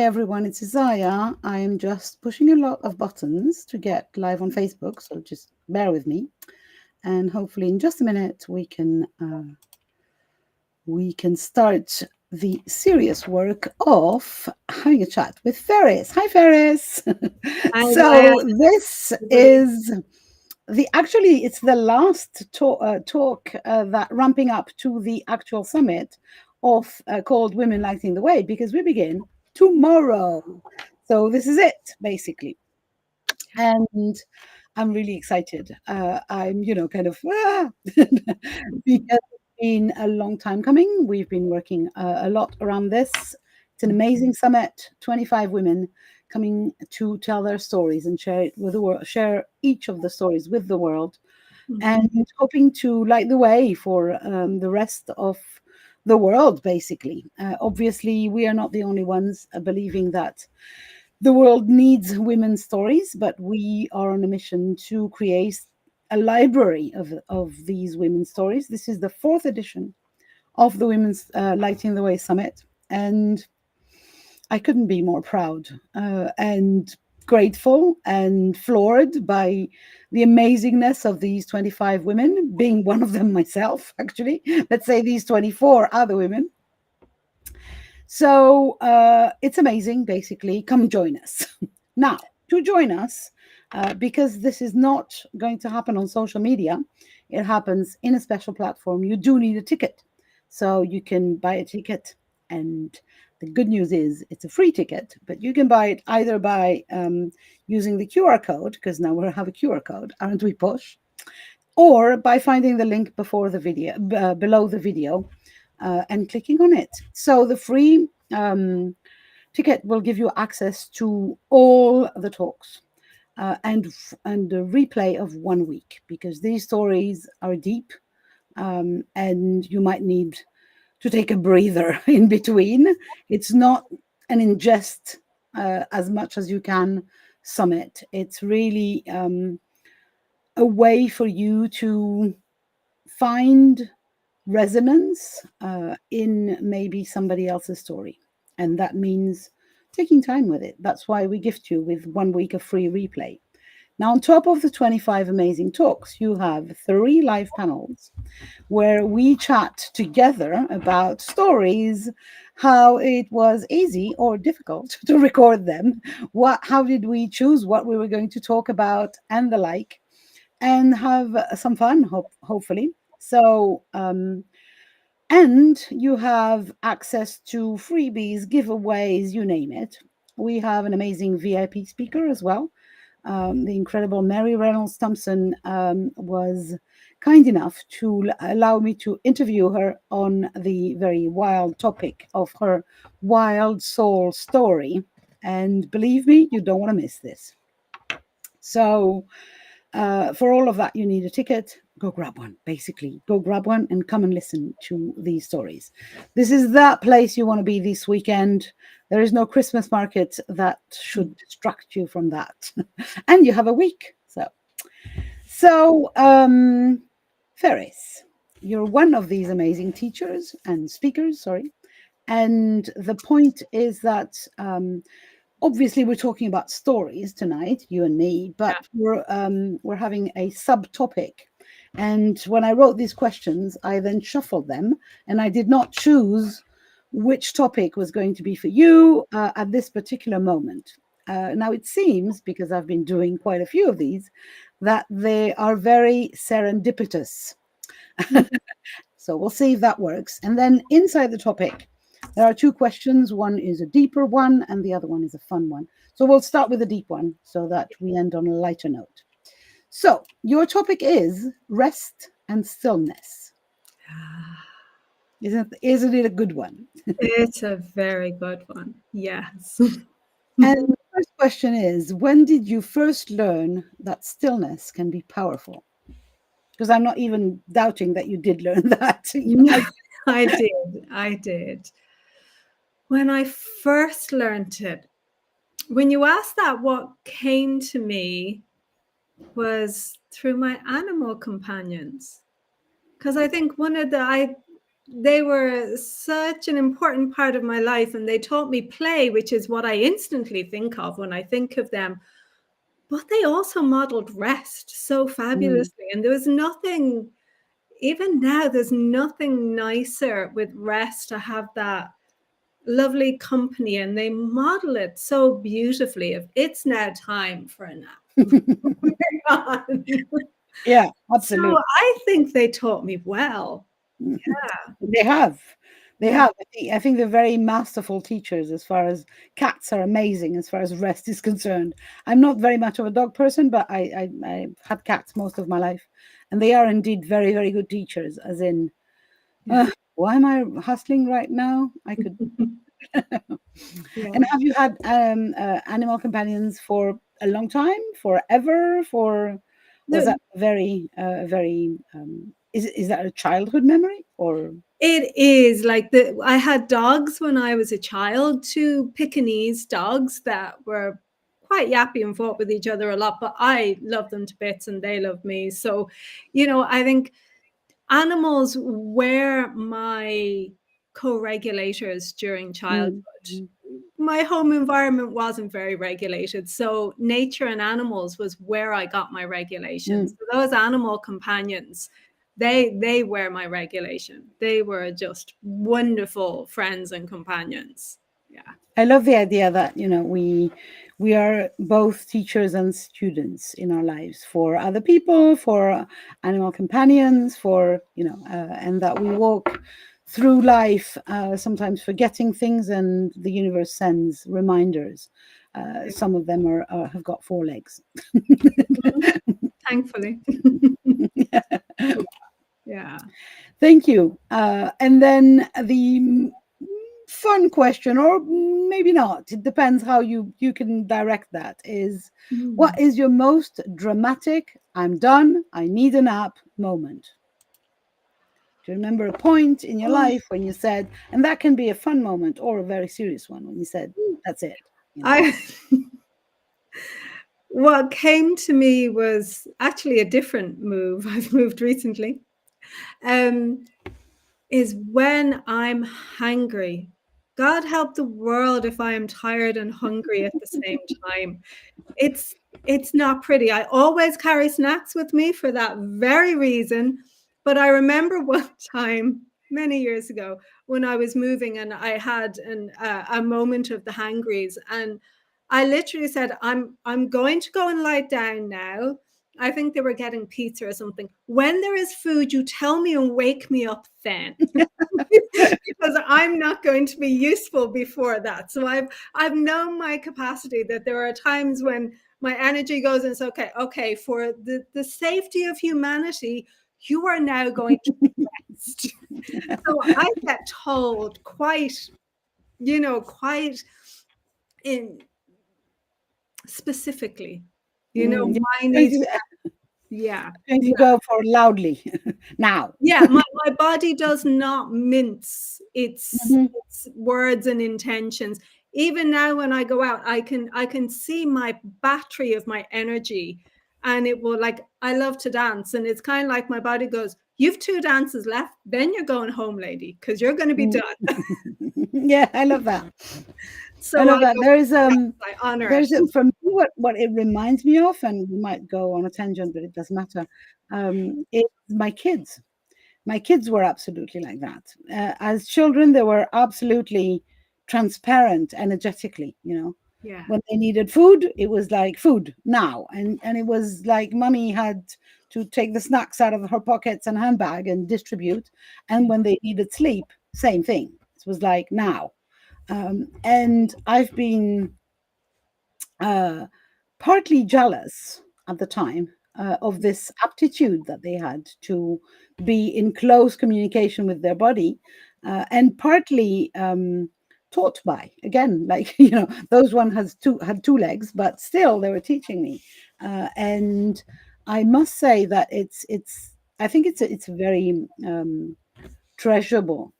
everyone, it's Isaiah. I am just pushing a lot of buttons to get live on Facebook, so just bear with me. And hopefully in just a minute we can start the serious work of having a chat with Ferris. Hi, Ferris. Hi, So Ryan. this is it's the last talk that ramping up to the actual summit of called Women Lighting the Way, because we begin tomorrow. So this is it basically, and I'm really excited. I'm kind of because it's been a long time coming. We've been working a lot around this. It's an amazing summit. 25 women coming to tell their stories and share it with the world. Share each of the stories with the world, and hoping to light the way for the rest of the world. Basically, obviously, we are not the only ones believing that the world needs women's stories, but we are on a mission to create a library of these women's stories. This is the fourth edition of the Women's Lighting the Way Summit, and I couldn't be more proud and grateful and floored by the amazingness of these 25 women, being one of them myself, actually. Let's say these 24 other women. So it's amazing, basically. Come join us. Now, to join us, because this is not going to happen on social media, it happens in a special platform. You do need a ticket. So you can buy a ticket. And the good news is it's a free ticket, but you can buy it either by using the QR code, because now we have a QR code, aren't we, Push? Or by finding the link before the video, below the video, and clicking on it. So the free ticket will give you access to all the talks and a replay of 1 week, because these stories are deep, and you might need to take a breather in between. It's not an ingest as much as you can summit. It's really a way for you to find resonance in maybe somebody else's story. And that means taking time with it. That's why we gift you with 1 week of free replay. Now, on top of the 25 amazing talks, you have 3 live panels where we chat together about stories, how it was easy or difficult to record them, how did we choose what we were going to talk about, and the like, and have some fun, hopefully. So, and you have access to freebies, giveaways, you name it. We have an amazing VIP speaker as well. The incredible Mary Reynolds Thompson was kind enough to allow me to interview her on the very wild topic of her wild soul story. And believe me, you don't want to miss this. So, for all of that, you need a ticket. Go grab one, basically. Go grab one and come and listen to these stories. This is that place you want to be this weekend. There is no Christmas market that should distract you from that. And you have a week. So, Ferris, you're one of these amazing teachers and speakers, sorry. And the point is that obviously we're talking about stories tonight, you and me, but we're having a subtopic. And when I wrote these questions, I then shuffled them, and I did not choose which topic was going to be for you at this particular moment. Now it seems, because I've been doing quite a few of these, that they are very serendipitous. So we'll see if that works. And then inside the topic, there are 2 questions. One is a deeper one, and the other one is a fun one. So we'll start with the deep one so that we end on a lighter note. So your topic is rest and stillness. Isn't it a good one? It's a very good one. Yes. And the first question is, when did you first learn that stillness can be powerful? Because I'm not even doubting that you did learn that. I did. When I first learned it, when you asked that, what came to me was through my animal companions. Because I think they were such an important part of my life, and they taught me play, which is what I instantly think of when I think of them. But they also modeled rest so fabulously. And there was nothing, even now, there's nothing nicer with rest to have that lovely company, and they model it so beautifully. If it's now time for a nap, we're on. Yeah, So absolutely. I think they taught me well. They have. They Yeah. have. I think they're very masterful teachers as far as cats are amazing as far as rest is concerned. I'm not very much of a dog person, but I've had cats most of my life. And they are indeed very, very good teachers, as in, Yeah. why am I hustling right now? I could. Yeah. And have you had animal companions for a long time, forever? For was No, that very? Is that a childhood memory or? it is like I had dogs when I was a child, two Pekingese dogs that were quite yappy and fought with each other a lot, but I loved them to bits and they loved me. So, I think animals were my co-regulators during childhood. Mm, My home environment wasn't very regulated, so nature and animals was where I got my regulation. mm. So those animal companions, they were my regulation. They were just wonderful friends and companions. Yeah. I love the idea that we are both teachers and students in our lives for other people, for animal companions, for and that we walk through life sometimes forgetting things, and the universe sends reminders. Some of them have got four legs. Thankfully. Yeah. Thank you. And then the fun question, or maybe not, it depends how you can direct that, is what is your most dramatic "I'm done, I need a nap" moment? Do you remember a point in your life when you said, and that can be a fun moment or a very serious one, when you said, that's it? I What came to me was actually a different move. I've moved recently. Um, is when I'm hungry. God help the world if I am tired and hungry at the same time. It's it's not pretty. I always carry snacks with me for that very reason. But I remember one time many years ago when I was moving and I had a moment of the hangries, and I literally said, I'm going to go and lie down now. I think they were getting pizza or something. When there is food, you tell me and wake me up then. Because I'm not going to be useful before that. So I've known my capacity, that there are times when my energy goes and it's okay, for the safety of humanity, you are now going to rest. So I get told quite in specifically, Mm, why need yeah. you go for loudly now. Yeah, my body does not mince Mhm. its words and intentions. Even now when I go out, I can see my battery of my energy, and it will, like, I love to dance, and it's kind of like my body goes, "You've two dances left, then you're going home, lady, because you're going to be done." Yeah, I love that. I So love I that. go, I honor it. For me, what it reminds me of, and we might go on a tangent, but it doesn't matter. Is my kids. My kids were absolutely like that. As children, they were absolutely transparent energetically. Yeah. When they needed food, it was like food now, and it was like mommy had to take the snacks out of her pockets and handbag and distribute. And when they needed sleep, same thing. It was like now. And I've been partly jealous at the time of this aptitude that they had to be in close communication with their body, and partly taught by, again, like those one had two legs, but still they were teaching me, and I must say that it's I think it's a very treasurable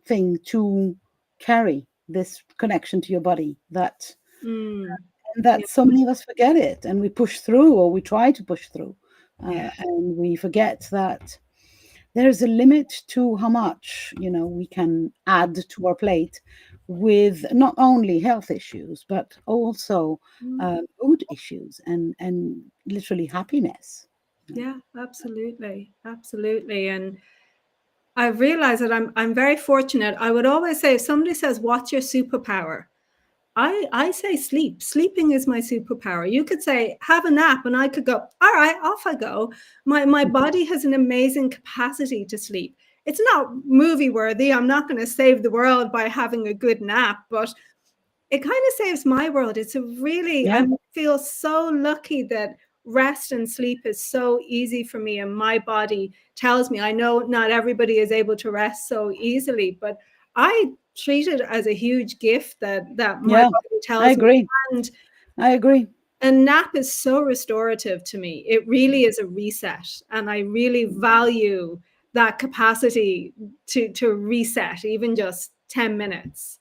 thing to carry this connection to your body, Mm. Yeah. that so many of us forget it, and we push through, or we try to push through, Yeah. and we forget that there's a limit to how much, we can add to our plate with not only health issues, but also mood issues and literally happiness. Yeah, absolutely. Absolutely. And I realize that I'm very fortunate. I would always say if somebody says, "What's your superpower?" I say sleep. Sleeping is my superpower. You could say, have a nap, and I could go, all right, off I go. My body has an amazing capacity to sleep. It's not movie worthy. I'm not going to save the world by having a good nap, but it kind of saves my world. It's a really, Yeah. I feel so lucky that rest and sleep is so easy for me. And my body tells me, I know not everybody is able to rest so easily, but I treat it as a huge gift that my Yeah, body I tells me. agree. And I agree. a nap is so restorative to me. It really is a reset. And I really value that capacity to reset, even just 10 minutes.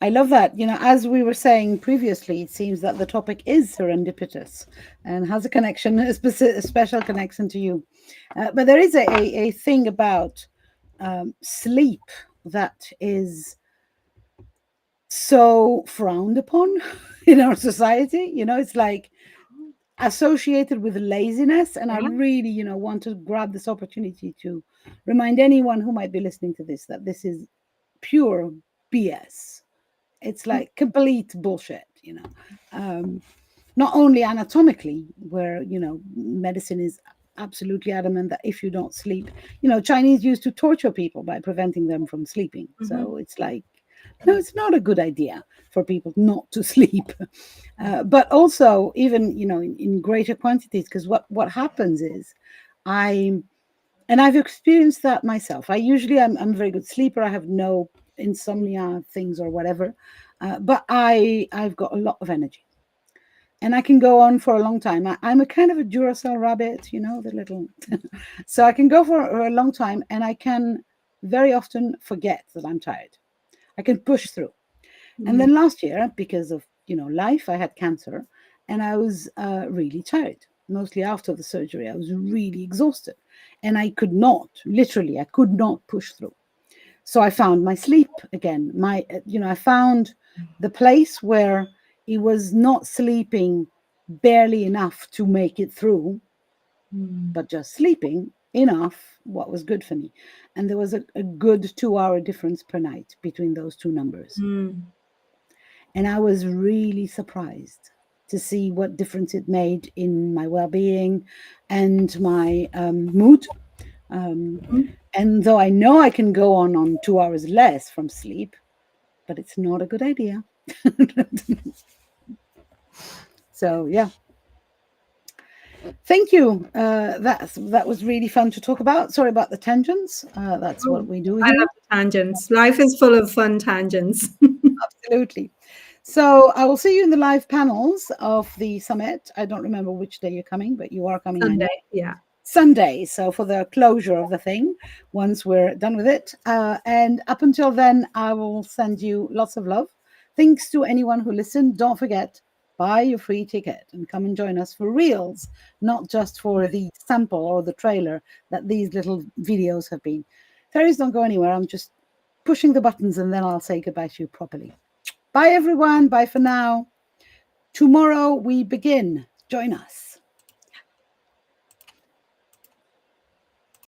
I love that. As we were saying previously, it seems that the topic is serendipitous and has a connection, a special connection to you. But there is a thing about sleep that is so frowned upon in our society. It's like associated with laziness. And I Yeah. really, want to grab this opportunity to remind anyone who might be listening to this that this is pure BS. It's like complete bullshit. Not only anatomically, where medicine is absolutely adamant that if you don't sleep, Chinese used to torture people by preventing them from sleeping. So it's like, no, it's not a good idea for people not to sleep. But also, even in greater quantities, because what happens is, I've experienced that myself. I'm a very good sleeper. I have no insomnia things or whatever, but I've got a lot of energy, and I can go on for a long time. I'm a kind of a Duracell rabbit, the little. So I can go for a long time, and I can very often forget that I'm tired. I can push through. And then last year, because of life, I had cancer, and I was really tired. Mostly after the surgery, I was really exhausted, and I could not push through. So I found my sleep again. I found the place where it was not sleeping barely enough to make it through, but just sleeping enough, what was good for me. And there was a good 2-hour difference per night between those two numbers. And I was really surprised to see what difference it made in my well-being and my mood. And though I know I can go on 2 hours less from sleep, but it's not a good idea. So, yeah. Thank you. That was really fun to talk about. Sorry about the tangents. That's what we do I here. love tangents. Life is full of fun tangents. Absolutely. So I will see you in the live panels of the summit. I don't remember which day you're coming, but you are coming Sunday. Yeah. Sunday. So for the closure of the thing, once we're done with it. And up until then, I will send you lots of love. Thanks to anyone who listened. Don't forget, buy your free ticket and come and join us for reals, not just for the sample or the trailer that these little videos have been. Ferris, don't go anywhere. I'm just pushing the buttons and then I'll say goodbye to you properly. Bye, everyone. Bye for now. Tomorrow we begin. Join us.